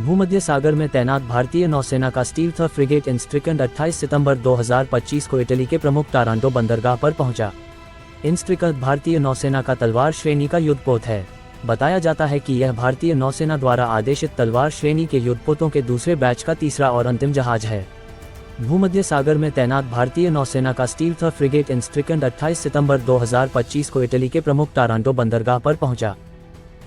भूमध्य सागर में तैनात भारतीय नौसेना का स्टील्थ फ्रिगेट इंस्ट्रिकंड 28 सितंबर 2025 को इटली के प्रमुख टारांटो बंदरगाह पर पहुंचा। इंस्ट्रिकंड भारतीय नौसेना का तलवार श्रेणी का युद्धपोत है। बताया जाता है कि यह भारतीय नौसेना द्वारा आदेशित तलवार श्रेणी के युद्धपोतों के दूसरे बैच का तीसरा और अंतिम जहाज है। भूमध्य सागर में तैनात भारतीय नौसेना का स्टील्थ फ्रिगेट इंस्ट्रिकंड 28 सितंबर 2025 को इटली के प्रमुख टारांटो बंदरगाह पर पहुंचा।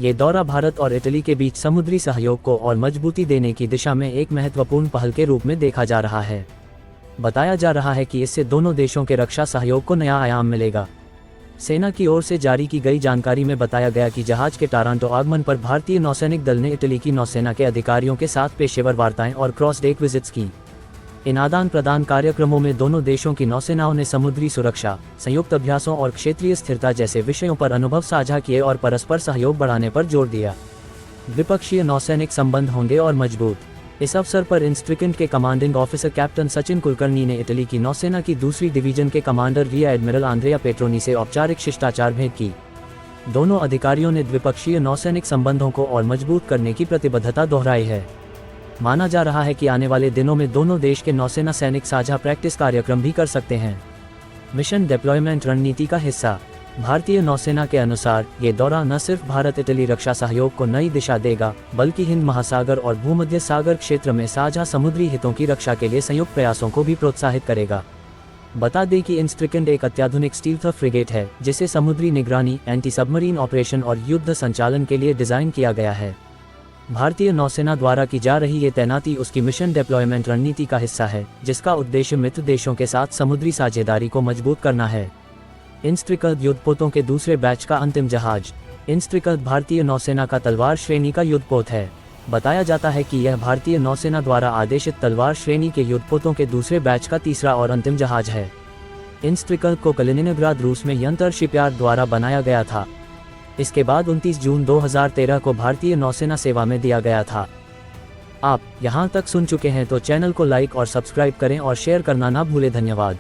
ये दौरा भारत और इटली के बीच समुद्री सहयोग को और मजबूती देने की दिशा में एक महत्वपूर्ण पहल के रूप में देखा जा रहा है। बताया जा रहा है कि इससे दोनों देशों के रक्षा सहयोग को नया आयाम मिलेगा। सेना की ओर से जारी की गई जानकारी में बताया गया कि जहाज के टारांटो आगमन पर भारतीय नौसैनिक दल ने इटली की नौसेना के अधिकारियों के साथ पेशेवर वार्ताएं और क्रॉस डेक विजिट्स की। इन आदान प्रदान कार्यक्रमों में दोनों देशों की नौसेनाओं ने समुद्री सुरक्षा, संयुक्त अभ्यासों और क्षेत्रीय स्थिरता जैसे विषयों पर अनुभव साझा किए और परस्पर सहयोग बढ़ाने पर जोर दिया। द्विपक्षीय नौसैनिक संबंध होंगे और मजबूत। इस अवसर पर इंस्ट्रिकंड के commanding officer captain Sachin Kulkarni ने इटली की नौसेना की दूसरी डिवीजन के कमांडर रियर एडमिरल आंद्रेया पेट्रोनी से औपचारिक शिष्टाचार भेंट की। दोनों अधिकारियों ने द्विपक्षीय नौसैनिक संबंधों को और मजबूत करने की प्रतिबद्धता दोहराई है। माना जा रहा है कि आने वाले दिनों में दोनों देश के नौसेना सैनिक साझा प्रैक्टिस कार्यक्रम भी कर सकते हैं। मिशन डिप्लॉयमेंट रणनीति का हिस्सा। भारतीय नौसेना के अनुसार ये दौरा न सिर्फ भारत इटली रक्षा सहयोग को नई दिशा देगा, बल्कि हिंद महासागर और भूमध्य सागर क्षेत्र में साझा समुद्री हितों की रक्षा के लिए संयुक्त प्रयासों को भी प्रोत्साहित करेगा। बता दें कि इंस्ट्रिकंड एक अत्याधुनिक स्टील्थ फ्रिगेट है जिसे समुद्री निगरानी, एंटी सबमरीन ऑपरेशन और युद्ध संचालन के लिए डिजाइन किया गया है। भारतीय नौसेना द्वारा की जा रही ये तैनाती उसकी मिशन डिप्लॉयमेंट रणनीति का हिस्सा है, जिसका उद्देश्य मित्र देशों के साथ समुद्री साझेदारी को मजबूत करना है। इंस्ट्रिकंड युद्धपोतों के दूसरे बैच का अंतिम जहाज। इंस्ट्रिकंड भारतीय नौसेना का तलवार श्रेणी का युद्धपोत है। बताया जाता है कि यह भारतीय नौसेना द्वारा आदेशित तलवार श्रेणी के युद्धपोतों के दूसरे बैच का तीसरा और अंतिम जहाज है। इंस्ट्रिकंड को कलिनिनग्राद रूस में यंत्र शिपयार्ड द्वारा बनाया गया था। इसके बाद 29 जून 2013 को भारतीय नौसेना सेवा में दिया गया था। आप यहां तक सुन चुके हैं तो चैनल को लाइक और सब्सक्राइब करें और शेयर करना ना भूलें। धन्यवाद।